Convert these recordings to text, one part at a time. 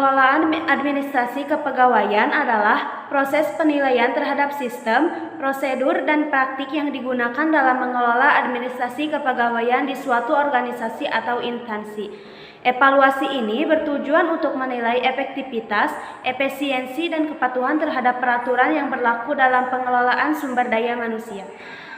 Pengelolaan administrasi kepegawaian adalah proses penilaian terhadap sistem, prosedur, dan praktik yang digunakan dalam mengelola administrasi kepegawaian di suatu organisasi atau instansi. Evaluasi ini bertujuan untuk menilai efektivitas, efisiensi, dan kepatuhan terhadap peraturan yang berlaku dalam pengelolaan sumber daya manusia.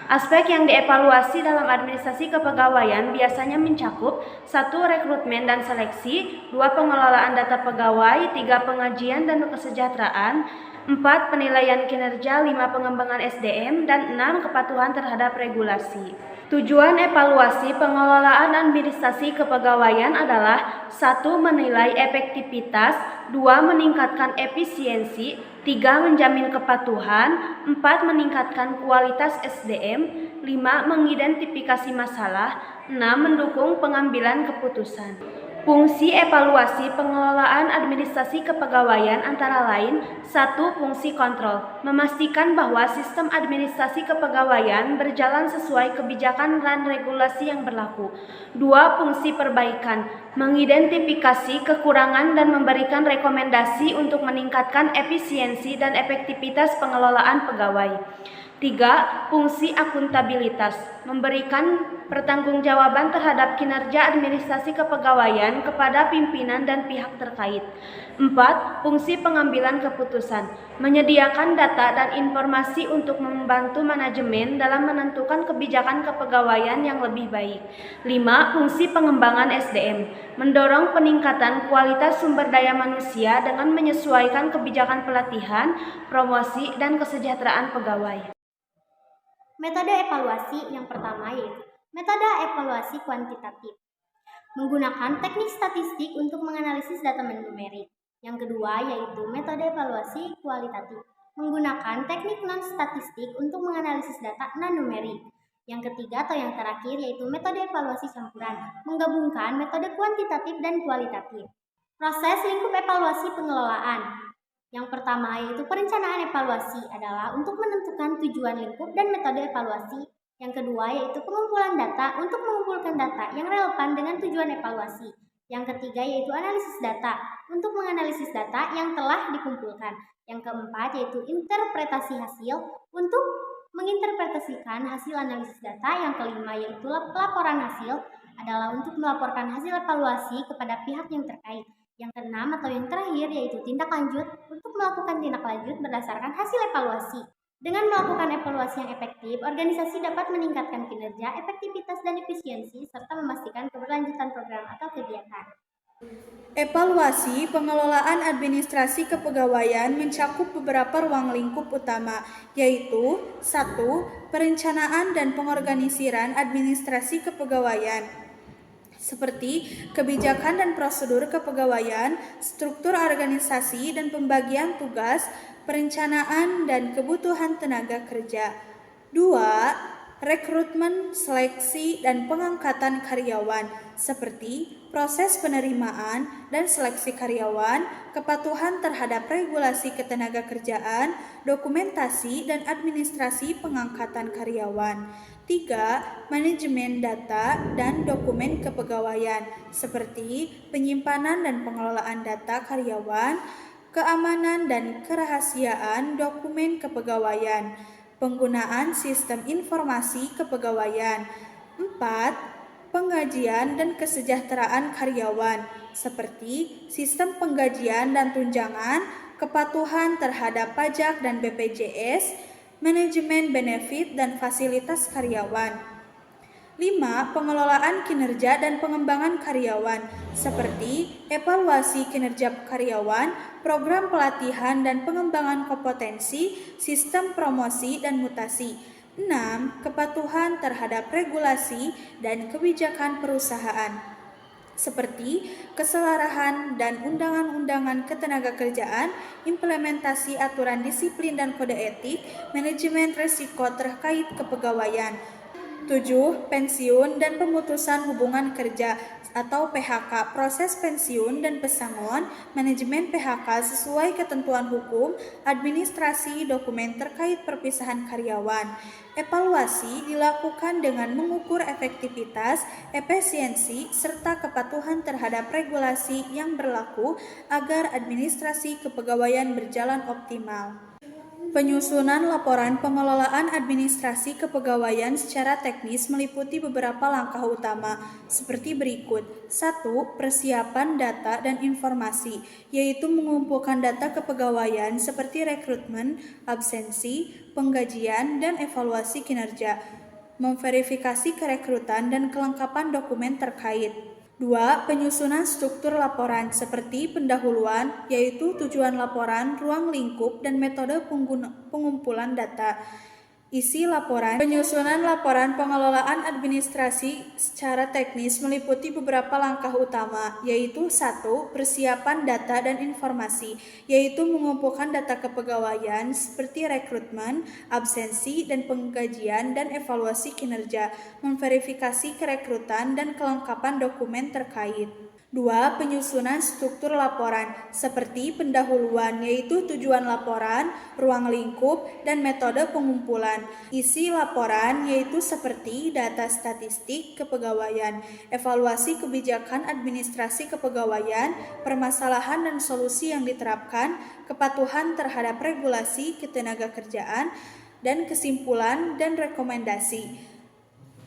Aspek yang dievaluasi dalam administrasi kepegawaian biasanya mencakup 1. Rekrutmen dan seleksi, 2. Pengelolaan data pegawai, 3. Pengajian dan kesejahteraan, 4. Penilaian kinerja, 5. Pengembangan SDM, dan 6. Kepatuhan terhadap regulasi. Tujuan evaluasi pengelolaan administrasi kepegawaian adalah 1. Menilai efektivitas, 2. Meningkatkan efisiensi, 3. Menjamin kepatuhan, 4. Meningkatkan kualitas SDM, 5. Mengidentifikasi masalah, 6. Mendukung pengambilan keputusan. Fungsi evaluasi pengelolaan administrasi kepegawaian antara lain 1. Fungsi kontrol, memastikan bahwa sistem administrasi kepegawaian berjalan sesuai kebijakan dan regulasi yang berlaku. 2. Fungsi perbaikan, mengidentifikasi kekurangan dan memberikan rekomendasi untuk meningkatkan efisiensi dan efektivitas pengelolaan pegawai. 3. Fungsi akuntabilitas, memberikan pertanggungjawaban terhadap kinerja administrasi kepegawaian kepada pimpinan dan pihak terkait. 4. Fungsi pengambilan keputusan, menyediakan data dan informasi untuk membantu manajemen dalam menentukan kebijakan kepegawaian yang lebih baik. 5. Fungsi pengembangan SDM, mendorong peningkatan kualitas sumber daya manusia dengan menyesuaikan kebijakan pelatihan, promosi, dan kesejahteraan pegawai. Metode evaluasi yang pertama yaitu metode evaluasi kuantitatif, menggunakan teknik statistik untuk menganalisis data numerik. Yang kedua yaitu metode evaluasi kualitatif, menggunakan teknik non-statistik untuk menganalisis data non-numerik. Yang ketiga atau yang terakhir yaitu metode evaluasi campuran, menggabungkan metode kuantitatif dan kualitatif. Proses lingkup evaluasi pengelolaan. Yang pertama yaitu perencanaan evaluasi adalah untuk menentukan tujuan lingkup dan metode evaluasi. Yang kedua yaitu pengumpulan data untuk mengumpulkan data yang relevan dengan tujuan evaluasi. Yang ketiga yaitu analisis data untuk menganalisis data yang telah dikumpulkan. Yang keempat yaitu interpretasi hasil untuk menginterpretasikan hasil analisis data. Yang kelima yaitu pelaporan hasil adalah untuk melaporkan hasil evaluasi kepada pihak yang terkait. Yang keenam atau yang terakhir yaitu tindak lanjut untuk melakukan tindak lanjut berdasarkan hasil evaluasi. Dengan melakukan evaluasi yang efektif, organisasi dapat meningkatkan kinerja, efektivitas, dan efisiensi serta memastikan keberlanjutan program atau kegiatan. Evaluasi pengelolaan administrasi kepegawaian mencakup beberapa ruang lingkup utama, yaitu 1. Perencanaan dan pengorganisiran administrasi kepegawaian, seperti kebijakan dan prosedur kepegawaian, struktur organisasi dan pembagian tugas, perencanaan dan kebutuhan tenaga kerja. 2. Rekrutmen, seleksi, dan pengangkatan karyawan, seperti proses penerimaan dan seleksi karyawan, kepatuhan terhadap regulasi ketenagakerjaan, dokumentasi dan administrasi pengangkatan karyawan. 3. Manajemen data dan dokumen kepegawaian, seperti penyimpanan dan pengelolaan data karyawan, keamanan dan kerahasiaan dokumen kepegawaian, penggunaan sistem informasi kepegawaian. 4. Penggajian dan kesejahteraan karyawan, seperti sistem penggajian dan tunjangan, kepatuhan terhadap pajak dan BPJS, manajemen benefit dan fasilitas karyawan. 5. Pengelolaan kinerja dan pengembangan karyawan, seperti evaluasi kinerja karyawan, program pelatihan dan pengembangan kompetensi, sistem promosi dan mutasi. 6. Kepatuhan terhadap regulasi dan kebijakan perusahaan, seperti keselarahan dan undangan-undangan ketenagakerjaan, implementasi aturan disiplin dan kode etik, manajemen risiko terkait kepegawaian. 7. Pensiun dan pemutusan hubungan kerja atau PHK. Proses pensiun dan pesangon, manajemen PHK sesuai ketentuan hukum, administrasi dokumen terkait perpisahan karyawan. Evaluasi dilakukan dengan mengukur efektivitas, efisiensi, serta kepatuhan terhadap regulasi yang berlaku agar administrasi kepegawaian berjalan optimal. Penyusunan laporan pengelolaan administrasi kepegawaian secara teknis meliputi beberapa langkah utama, seperti berikut. 1. Persiapan data dan informasi, yaitu mengumpulkan data kepegawaian seperti rekrutmen, absensi, penggajian, dan evaluasi kinerja, memverifikasi kerekrutan dan kelengkapan dokumen terkait. 2. Penyusunan struktur laporan seperti pendahuluan, yaitu tujuan laporan, ruang lingkup, dan metode pengumpulan data. Isi laporan. Penyusunan laporan pengelolaan administrasi secara teknis meliputi beberapa langkah utama, yaitu 1. Persiapan data dan informasi, yaitu mengumpulkan data kepegawaian seperti rekrutmen, absensi, dan penggajian, dan evaluasi kinerja, memverifikasi kerekrutan, dan kelengkapan dokumen terkait. 2. Penyusunan struktur laporan seperti pendahuluan, yaitu tujuan laporan, ruang lingkup, dan metode pengumpulan. Isi laporan yaitu seperti data statistik kepegawaian, evaluasi kebijakan administrasi kepegawaian, permasalahan dan solusi yang diterapkan, kepatuhan terhadap regulasi ketenagakerjaan, dan kesimpulan dan rekomendasi.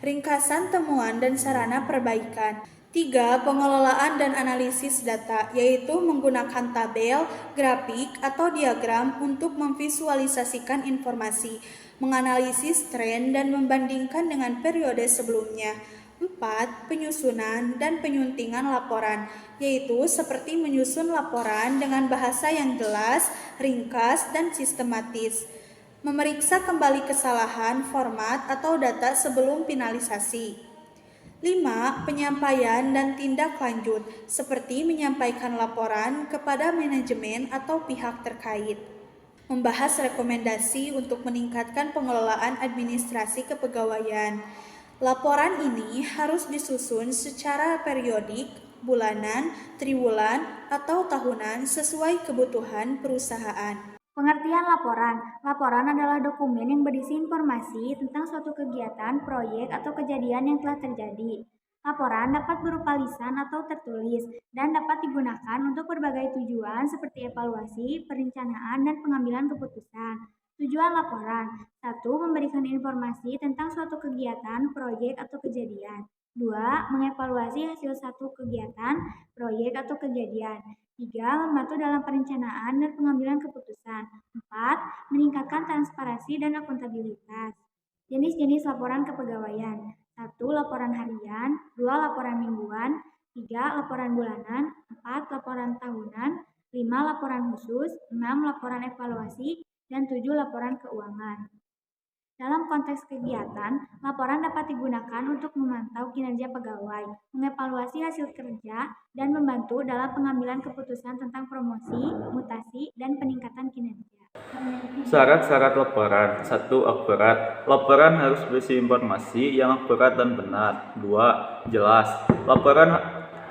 Ringkasan temuan dan sarana perbaikan. 3. Pengelolaan dan analisis data, yaitu menggunakan tabel, grafik, atau diagram untuk memvisualisasikan informasi, menganalisis tren, dan membandingkan dengan periode sebelumnya. 4. Penyusunan dan penyuntingan laporan, yaitu seperti menyusun laporan dengan bahasa yang jelas, ringkas, dan sistematis. Memeriksa kembali kesalahan, format, atau data sebelum finalisasi. 5. Penyampaian dan tindak lanjut, seperti menyampaikan laporan kepada manajemen atau pihak terkait. Membahas rekomendasi untuk meningkatkan pengelolaan administrasi kepegawaian. Laporan ini harus disusun secara periodik, bulanan, triwulan, atau tahunan sesuai kebutuhan perusahaan. Pengertian laporan. Laporan adalah dokumen yang berisi informasi tentang suatu kegiatan, proyek, atau kejadian yang telah terjadi. Laporan dapat berupa lisan atau tertulis dan dapat digunakan untuk berbagai tujuan seperti evaluasi, perencanaan, dan pengambilan keputusan. Tujuan laporan. 1. Memberikan informasi tentang suatu kegiatan, proyek, atau kejadian. 2. Mengevaluasi hasil satu kegiatan, proyek, atau kejadian. 3. Membantu dalam perencanaan dan pengambilan keputusan. 4. Meningkatkan transparansi dan akuntabilitas. Jenis-jenis laporan kepegawaian. 1. Laporan harian. 2. Laporan mingguan. 3. Laporan bulanan. 4. Laporan tahunan. 5. Laporan khusus. 6. Laporan evaluasi. Dan 7. Laporan keuangan. Dalam konteks kegiatan, laporan dapat digunakan untuk memantau kinerja pegawai, mengevaluasi hasil kerja, dan membantu dalam pengambilan keputusan tentang promosi, mutasi, dan peningkatan kinerja. Syarat-syarat laporan. 1. Akurat. Laporan harus berisi informasi yang akurat dan benar. 2. Jelas. Laporan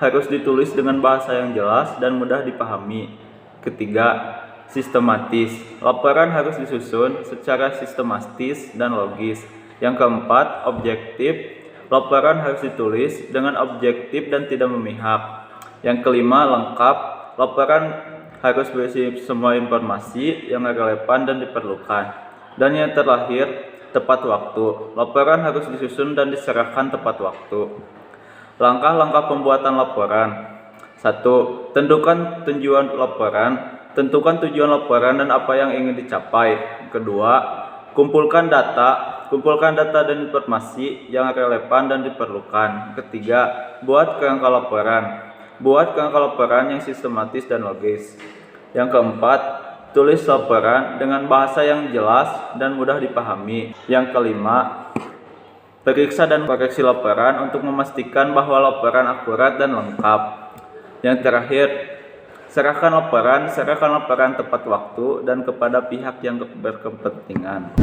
harus ditulis dengan bahasa yang jelas dan mudah dipahami. Ketiga, sistematis. Laporan harus disusun secara sistematis dan logis. Yang keempat, objektif. Laporan harus ditulis dengan objektif dan tidak memihak. Yang kelima, lengkap. Laporan harus berisi semua informasi yang relevan dan diperlukan. Dan yang terakhir, tepat waktu. Laporan harus disusun dan diserahkan tepat waktu. Langkah-langkah pembuatan laporan. 1. Tentukan tujuan laporan. Tentukan tujuan laporan dan apa yang ingin dicapai. Kedua, kumpulkan data dan informasi yang relevan dan diperlukan. Ketiga, buat kerangka laporan. Buat kerangka laporan yang sistematis dan logis. Yang keempat, tulis laporan dengan bahasa yang jelas dan mudah dipahami. Yang kelima, periksa dan koreksi laporan untuk memastikan bahwa laporan akurat dan lengkap. Yang terakhir, serahkan laporan tepat waktu dan kepada pihak yang berkepentingan.